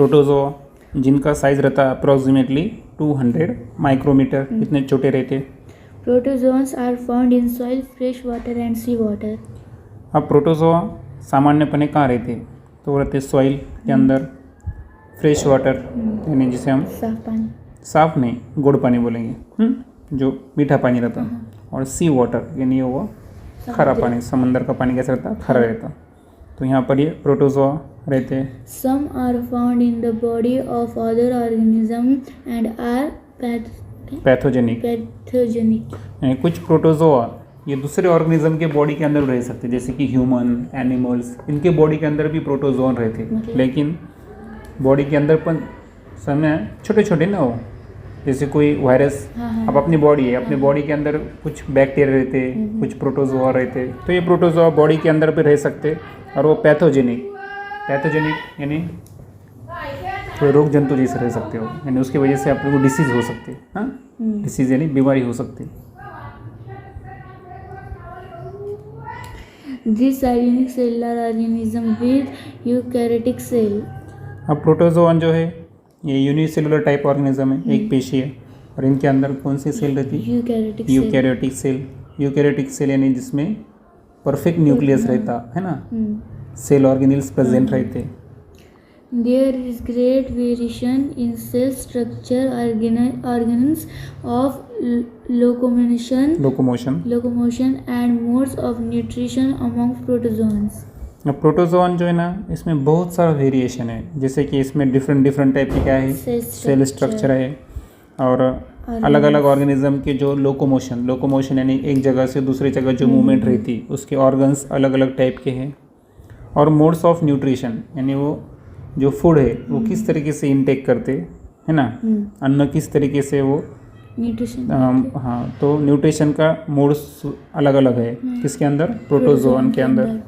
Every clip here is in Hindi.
प्रोटोजोआ जिनका साइज़ रहता है अप्रॉक्सीमेटली 200 माइक्रोमीटर, इतने छोटे रहते। Protozoans are found in soil, fresh water and sea water. अब प्रोटोजोआ सामान्यपणे कहाँ रहते? तो वो रहते सॉइल के अंदर, फ्रेश वाटर यानी जिसे हम साफ पानी, साफ नहीं गुड़ पानी बोलेंगे, जो मीठा पानी रहता, और सी वाटर यानी वो खारा पानी, समंदर का पानी कैसा रहता? खारा रहता। तो यहाँ पर ये प्रोटोजोआ रहते हैं। Some are found in the body of other organisms and are pathogenic यानी कुछ प्रोटोजोआ ये दूसरे ऑर्गेनिज्म के बॉडी के अंदर रह सकते, जैसे कि ह्यूमन, एनिमल्स, इनके बॉडी के अंदर भी प्रोटोजोन रहते, लेकिन बॉडी के अंदर पर समय छोटे छोटे ना हो, जैसे कोई वायरस। अब अपनी बॉडी है, अपनी बॉडी के अंदर कुछ बैक्टीरिया रहते, कुछ प्रोटोजोआ रहते, तो ये प्रोटोजोआ बॉडी के अंदर भी रह सकते, और वो पैथोजेनिक यानी कोई रोग जंतु जैसे रह सकते हो, यानी उसकी वजह से आप लोगों को डिसीज़ हो सकती है। डिसीज़ यानी बीमारी हो सकती है। These are unicellular organisms with eukaryotic cell. अब प्रोटोजोआन जो है ये यूनिसेलुलर टाइप ऑर्गेनिज्म है, एक पेशी है, और इनके अंदर कौन सी सेल रहती है? Eukaryotic cell. यूकैरियोटिक सेल यानी जिसमें परफेक्ट न्यूक्लियस रहता है ना, सेल ऑर्गेनेल्स प्रेजेंट रहते। There is great variation in cell structure, organs of locomotion and modes of nutrition among protozoans. अब प्रोटोजोआन जो है ना, इसमें बहुत सारा वेरिएशन है, जैसे कि इसमें डिफरेंट टाइप के क्या है, सेल स्ट्रक्चर है, और अलग अलग ऑर्गेनिज्म के जो लोकोमोशन यानी एक जगह से दूसरी जगह जो मूवमेंट रहती, उसके ऑर्गन्स अलग अलग टाइप के हैं, और मोड्स ऑफ न्यूट्रिशन यानी वो जो फूड है वो किस तरीके से इनटेक करते है ना, अन्न किस तरीके से वो न्यूट्रिशन। हाँ, तो न्यूट्रिशन का मोड्स अलग अलग है किसके अंदर? प्रोटोजोआन के अंदर।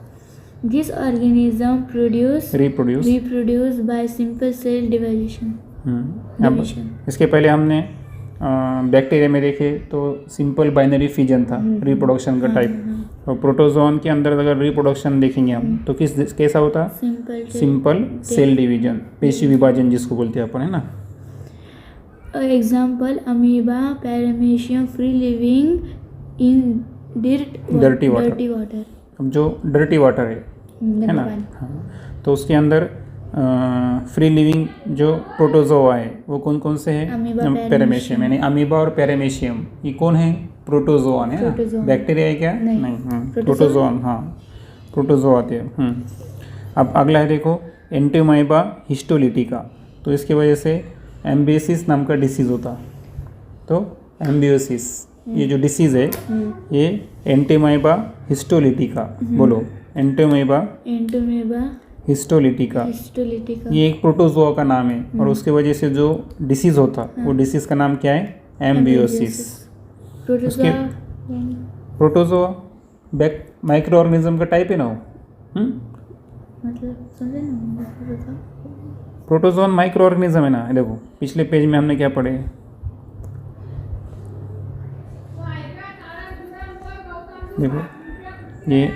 This organism reproduce by simple cell division. इसके पहले हमने बैक्टीरिया में देखे तो सिंपल बाइनरी फिजन था रिप्रोडक्शन का टाइप, और प्रोटोजोआन के अंदर अगर रिप्रोडक्शन देखेंगे हम तो कैसा होता? सिंपल सेल डिवीजन, पेशी विभाजन जिसको बोलते हैं अपन, है ना। Example amoeba, paramecium, free living in dirty water. अब जो डर्टी वाटर है ना, हाँ, तो उसके अंदर फ्री लिविंग जो प्रोटोजोआ है वो कौन कौन से हैं? पैरामीशियम यानी अमीबा और पैरामीशियम, ये कौन है? प्रोटोजोआन है ना। बैक्टीरिया है क्या? नहीं, प्रोटोजोआन। हाँ, प्रोटोजोआ आते हैं। अब अगला है देखो एंटीमाइबा हिस्टोलिटिका, तो इसकी वजह से एम्बियोसिस नाम का डिसीज़ होता। तो एम्बियोसिस ये जो डिसीज़ है ये एंटीमाइबा हिस्टोलिटिका, बोलो एंटीमाइबा हिस्टोलिटिका, ये एक प्रोटोजोआ का नाम है, और उसके वजह से जो डिसीज़ होता वो डिसीज़ का नाम क्या है? एम्बियोसिस। उसके प्रोटोजोआ माइक्रो ऑर्गेनिज्म का टाइप है ना वो, प्रोटोजोआन माइक्रो ऑर्गेनिज्म है ना। देखो पिछले पेज में हमने क्या पढ़े, देखो ये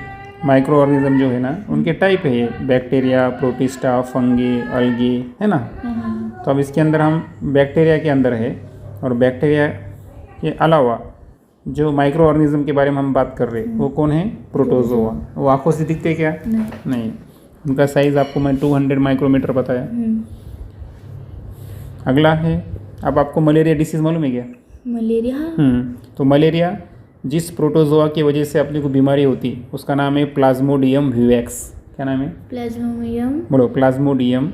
माइक्रो ऑर्गेनिज्म जो है ना उनके टाइप है, ये बैक्टीरिया, प्रोटिस्टा, फंगी, अल्गी, है ना। तो अब इसके अंदर हम बैक्टीरिया के अंदर है, और बैक्टीरिया के अलावा जो माइक्रो ऑर्गेनिज्म के बारे में हम बात कर रहे हैं वो कौन है? प्रोटोजोआ। वो आंखों से दिखते क्या? नहीं। उनका साइज़ आपको मैं 200 माइक्रोमीटर बताया। अगला है, अब आपको मलेरिया डिसीज़ मालूम है क्या? मलेरिया, तो मलेरिया जिस प्रोटोजोआ की वजह से अपने को बीमारी होती उसका नाम है प्लाज्मोडियम विवैक्स। क्या नाम है? बोलो प्लाज्मोडियम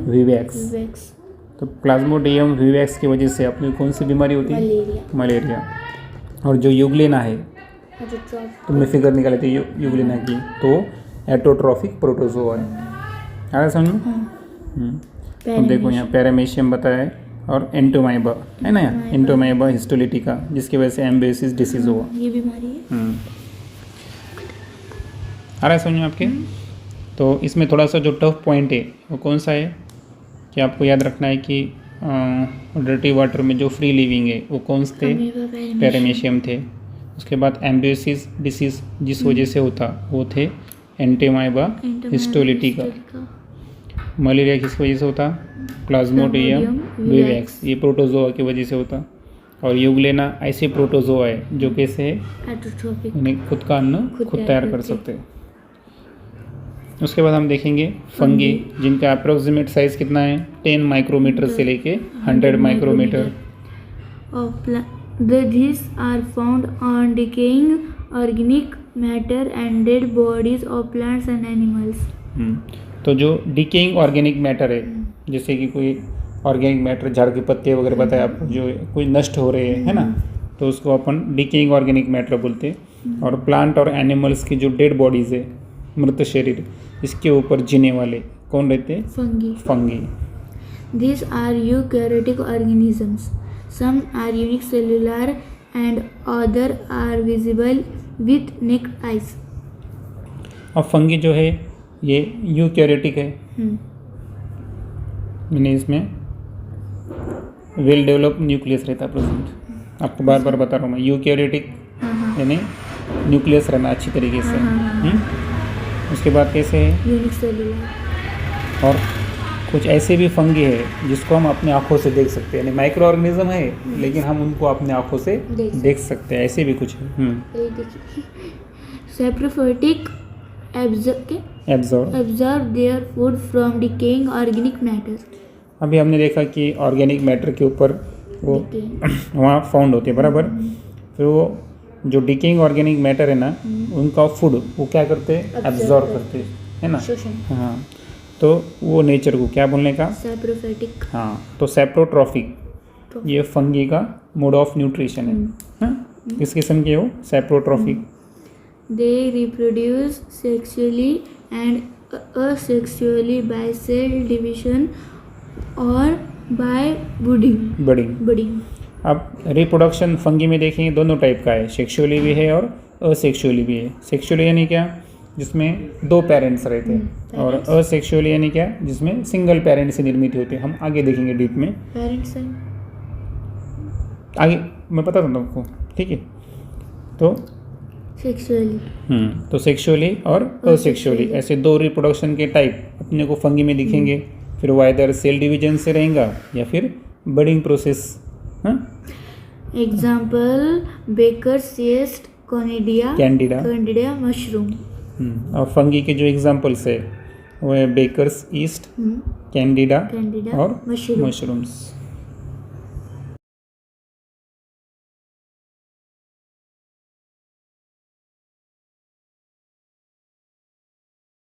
विवैक्स। तो प्लाज्मोडियम विवैक्स की वजह से अपने कौन सी बीमारी होती है? मलेरिया। और जो युग्लेना है, तुमने फिगर निकाली थी युग्लेना की, तो एटोट्रॉफिक प्रोटोजोआ है। आ रहा समझ में? तो देखो यहाँ पैरामीशियम बताया है, और एंटोमाइबा है ना, एंटोमाइबा हिस्टोलिटिका, जिसकी वजह से एम्बियोसिस डिसीज हुआ, ये बीमारी है। आ रहा है समझ में आपके? तो इसमें थोड़ा सा जो टफ पॉइंट है वो कौन सा है कि आपको याद रखना है कि डर्टी वाटर में जो फ्री लिविंग है वो कौन से थे? पैरामीशियम थे। उसके बाद एम्बियोसिस डिसीज जिस वजह से होता वो थे एंटोमाइबा हिस्टोलिटिका। मलेरिया किस वजह से होता? प्लाज्मोडियम Plasmodium विवैक्स, ये प्रोटोजोआ की वजह से होता। और यूग्लेना ऐसे प्रोटोजोआ है जो कैसे है, एटोट्रोपिक, यानी खुद का अन्न खुद खुद तैयार तैयार कर करते। सकते हैं। उसके बाद हम देखेंगे फंगी, जिनका अप्रोक्सीमेट साइज कितना है, 10 माइक्रोमीटर से लेके 100 micrometer. These are found on decaying organic matter and dead bodies of plants and animals. तो जो डिकेइंग ऑर्गेनिक मैटर है, जैसे कि कोई ऑर्गेनिक मैटर, झाड़ के पत्ते वगैरह बताए आपको, जो कोई नष्ट हो रहे हैं, है ना, तो उसको अपन डिकेइंग ऑर्गेनिक मैटर बोलते हैं। और प्लांट और एनिमल्स की जो डेड बॉडीज़ है, मृत शरीर, इसके ऊपर जीने वाले कौन रहते हैं? Fungi. These are eukaryotic organisms. Some are unicellular and other are visible with naked eyes. अब फंगी जो है ये यूकैरियोटिक है, मैंने इसमें वेल डेवलप न्यूक्लियस रहता है प्रेजेंट। आपको बार बार बता रहा हूँ मैं, यूकैरियोटिक यानी न्यूक्लियस रहना अच्छी तरीके से। उसके बाद कैसे है, यूनिसेलुलर। और कुछ ऐसे भी फंगी है जिसको हम अपने आँखों से देख सकते हैं, यानी माइक्रो ऑर्गेनिज्म है लेकिन हम उनको अपने आँखों से देख सकते हैं, ऐसे भी कुछ है। Saprophytic absorb their food from decaying organic matter. अभी हमने देखा कि ऑर्गेनिक मैटर के ऊपर वो वहाँ फाउंड होते हैं, बराबर। फिर वो जो डिकेइंग ऑर्गेनिक मैटर है ना, उनका फूड वो क्या करते हैं, एब्जॉर्ब करते हैं, है ना। हाँ, तो वो नेचर को क्या बोलने का, सैप्रोफाइटिक। हाँ, तो सैप्रोट्रॉफिक ये फंगी का मोड ऑफ न्यूट्रिशन है। हाँ, किस किस्म के हो, सैप्रोट्रॉफिक। They reproduce sexually and asexually by cell division or by budding. अब रिप्रोडक्शन फंगी में देखेंगे दोनों टाइप का है, सेक्सुअली भी है और असेक्सुअली भी है। सेक्सुअली यानी क्या, जिसमें 2 पेरेंट्स रहते हैं, और असेक्सुअली यानी क्या, जिसमें सिंगल पेरेंट से निर्मित होते हैं। हम आगे देखेंगे डीप में, पेरेंट्स हैं आगे मैं बताता हूँ आपको, ठीक है। तो सेक्सुअली तो सेक्सुअली और असेक्सुअली ऐसे 2 रिप्रोडक्शन के टाइप अपने को फंगी में दिखेंगे। फिर वो इधर सेल डिवीजन से रहेगा या फिर budding process. Example baker's yeast, Candida mushroom. और फंगी के जो एग्जाम्पल्स है वो है बेकर्स ईस्ट, कैंडिडा और मशरूम्स।